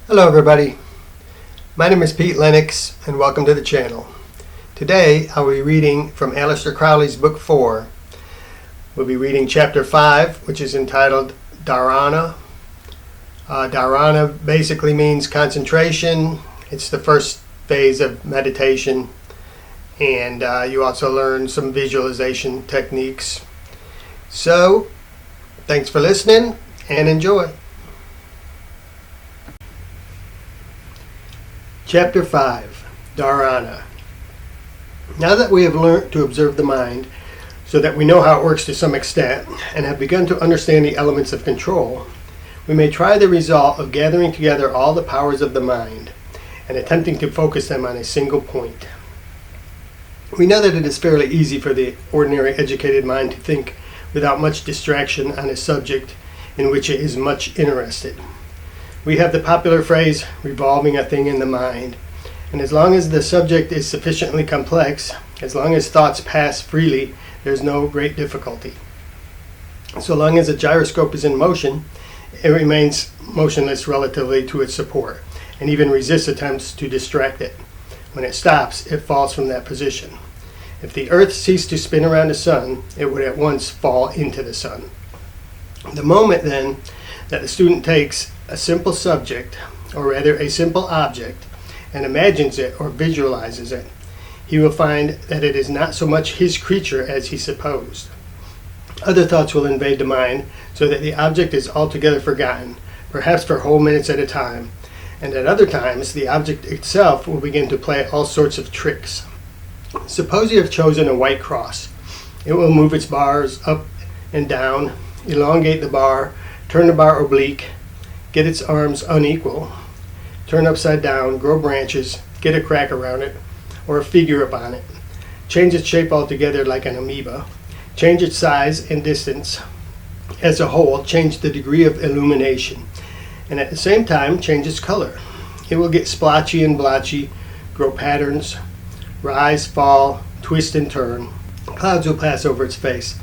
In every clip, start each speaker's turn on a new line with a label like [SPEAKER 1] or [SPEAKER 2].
[SPEAKER 1] Hello everybody, my name is Pete Lennox and welcome to the channel. Today I'll be reading from Aleister Crowley's book 4. We'll be reading chapter 5, which is entitled Dharana. Dharana basically means concentration. It's the first phase of meditation, and you also learn some visualization techniques. So, thanks for listening and enjoy. Chapter 5, Dharana. Now that we have learnt to observe the mind, so that we know how it works to some extent, and have begun to understand the elements of control, we may try the result of gathering together all the powers of the mind, and attempting to focus them on a single point. We know that it is fairly easy for the ordinary educated mind to think without much distraction on a subject in which it is much interested. We have the popular phrase, revolving a thing in the mind, and as long as the subject is sufficiently complex, as long as thoughts pass freely, there's no great difficulty. So long as a gyroscope is in motion, it remains motionless relatively to its support, and even resists attempts to distract it. When it stops, it falls from that position. If the earth ceased to spin around the sun, it would at once fall into the sun. The moment, then, that the student takes a simple subject, or rather a simple object, and imagines it or visualizes it, he will find that it is not so much his creature as he supposed. Other thoughts will invade the mind, so that the object is altogether forgotten, perhaps for whole minutes at a time, and at other times the object itself will begin to play all sorts of tricks. Suppose you have chosen a white cross. It will move its bars up and down, elongate the bar, turn the bar oblique, get its arms unequal, turn upside down, grow branches, get a crack around it, or a figure upon it, change its shape altogether like an amoeba, change its size and distance, as a whole change the degree of illumination, and at the same time change its color. It will get splotchy and blotchy, grow patterns, rise, fall, twist and turn. Clouds will pass over its face.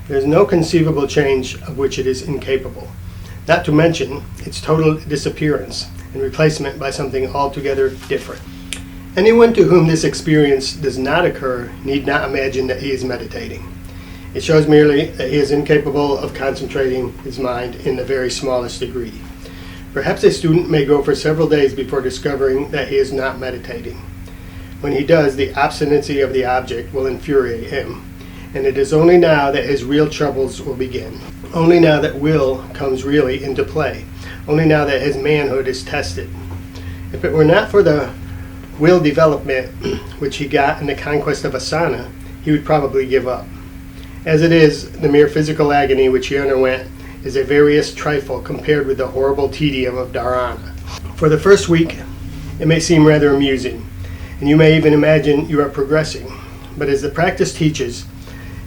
[SPEAKER 1] There is no conceivable change of which it is incapable, not to mention its total disappearance and replacement by something altogether different. Anyone to whom this experience does not occur need not imagine that he is meditating. It shows merely that he is incapable of concentrating his mind in the very smallest degree. Perhaps a student may go for several days before discovering that he is not meditating. When he does, the obstinacy of the object will infuriate him, and it is only now that his real troubles will begin. Only now that will comes really into play. Only now that his manhood is tested. If it were not for the will development which he got in the conquest of asana, he would probably give up. As it is, the mere physical agony which he underwent is a veriest trifle compared with the horrible tedium of dharana. For the first week, it may seem rather amusing, and you may even imagine you are progressing. But as the practice teaches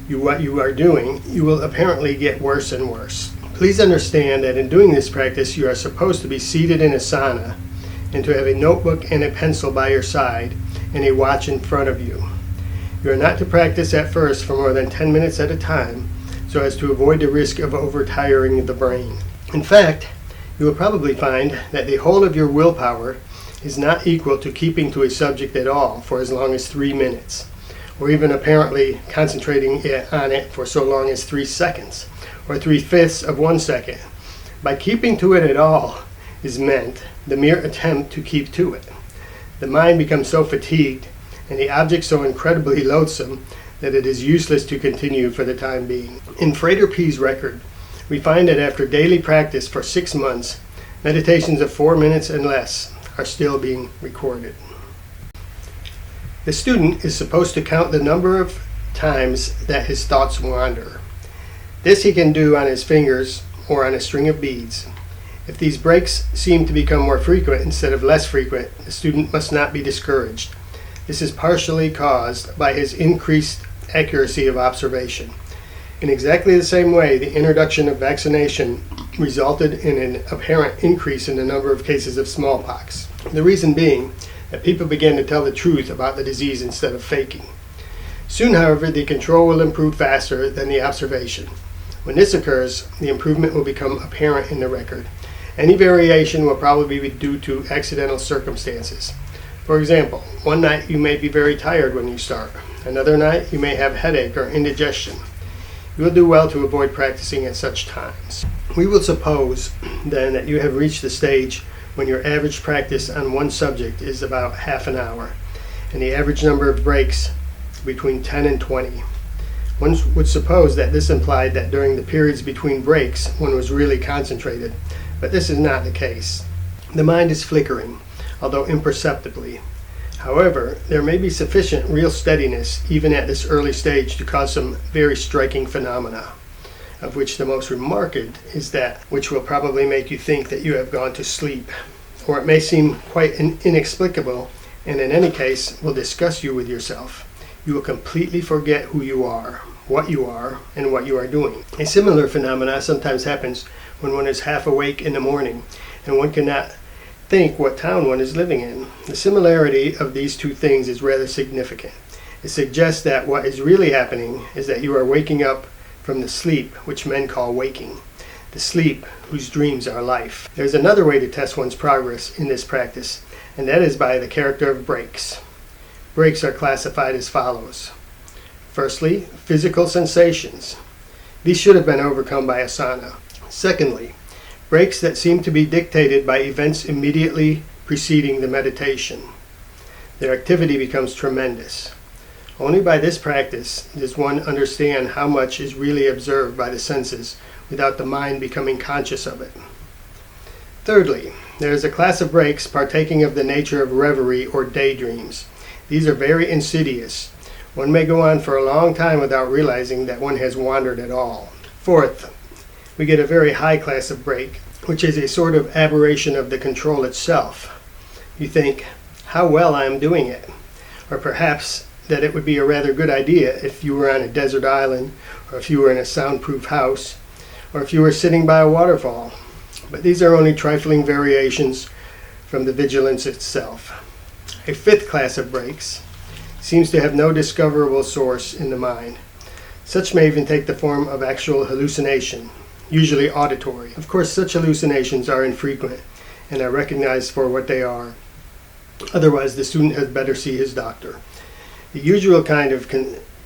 [SPEAKER 1] you what you are doing, you will apparently get worse and worse. Please understand that in doing this practice, you are supposed to be seated in asana and to have a notebook and a pencil by your side and a watch in front of you. You are not to practice at first for more than 10 minutes at a time, so as to avoid the risk of overtiring the brain. In fact, you will probably find that the whole of your willpower is not equal to keeping to a subject at all for as long as 3 minutes, or even apparently concentrating on it for so long as 3 seconds, or 3/5 of 1 second. By keeping to it at all is meant the mere attempt to keep to it. The mind becomes so fatigued, and the object so incredibly loathsome, that it is useless to continue for the time being. In Frater P's record, we find that after daily practice for 6 months, meditations of 4 minutes and less are still being recorded. The student is supposed to count the number of times that his thoughts wander. This he can do on his fingers or on a string of beads. If these breaks seem to become more frequent instead of less frequent, the student must not be discouraged. This is partially caused by his increased accuracy of observation. In exactly the same way, the introduction of vaccination resulted in an apparent increase in the number of cases of smallpox. The reason being that people began to tell the truth about the disease instead of faking. Soon, however, the control will improve faster than the observation. When this occurs, the improvement will become apparent in the record, Any variation will probably be due to accidental circumstances. For example, one night you may be very tired when you start. Another night you may have headache or indigestion. You will do well to avoid practicing at such times. We will suppose then that you have reached the stage when your average practice on one subject is about half an hour, and the average number of breaks between 10 and 20. One would suppose that this implied that during the periods between breaks one was really concentrated, but this is not the case. The mind is flickering, although imperceptibly. However, there may be sufficient real steadiness even at this early stage to cause some very striking phenomena, of which the most remarked is that which will probably make you think that you have gone to sleep, or it may seem quite inexplicable, and in any case will disgust you with yourself. You will completely forget who you are, and what you are doing. A similar phenomena sometimes happens when one is half awake in the morning, and one cannot think what town one is living in. The similarity of these two things is rather significant. It suggests that what is really happening is that you are waking up from the sleep which men call waking, the sleep whose dreams are life. There's another way to test one's progress in this practice, and that is by the character of breaks. Breaks are classified as follows. Firstly, physical sensations. These should have been overcome by asana. Secondly, breaks that seem to be dictated by events immediately preceding the meditation. Their activity becomes tremendous. Only by this practice does one understand how much is really observed by the senses without the mind becoming conscious of it. Thirdly, there is a class of breaks partaking of the nature of reverie or daydreams. These are very insidious. One may go on for a long time without realizing that one has wandered at all. Fourth, we get a very high class of break, which is a sort of aberration of the control itself. You think, how well I am doing it. Or perhaps that it would be a rather good idea if you were on a desert island, or if you were in a soundproof house, or if you were sitting by a waterfall. But these are only trifling variations from the vigilance itself. A fifth class of breaks seems to have no discoverable source in the mind. Such may even take the form of actual hallucination, usually auditory. Of course, such hallucinations are infrequent and are recognized for what they are. Otherwise, the student had better see his doctor. The usual kind of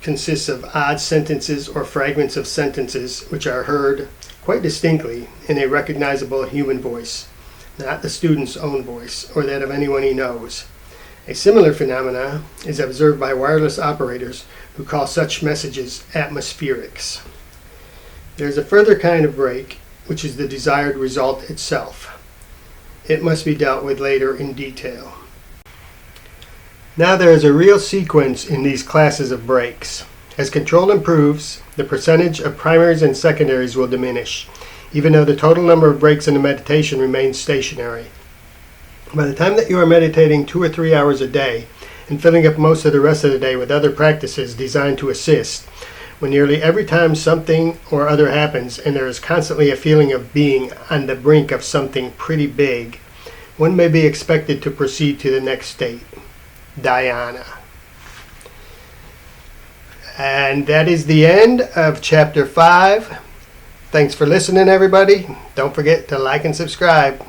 [SPEAKER 1] consists of odd sentences or fragments of sentences which are heard quite distinctly in a recognizable human voice, not the student's own voice or that of anyone he knows. A similar phenomena is observed by wireless operators who call such messages atmospherics. There is a further kind of break, which is the desired result itself. It must be dealt with later in detail. Now there is a real sequence in these classes of breaks. As control improves, the percentage of primaries and secondaries will diminish, even though the total number of breaks in the meditation remains stationary. By the time that you are meditating 2 or 3 hours a day and filling up most of the rest of the day with other practices designed to assist, when nearly every time something or other happens and there is constantly a feeling of being on the brink of something pretty big, one may be expected to proceed to the next state, dhyana. And that is the end of Chapter 5. Thanks for listening, everybody. Don't forget to like and subscribe.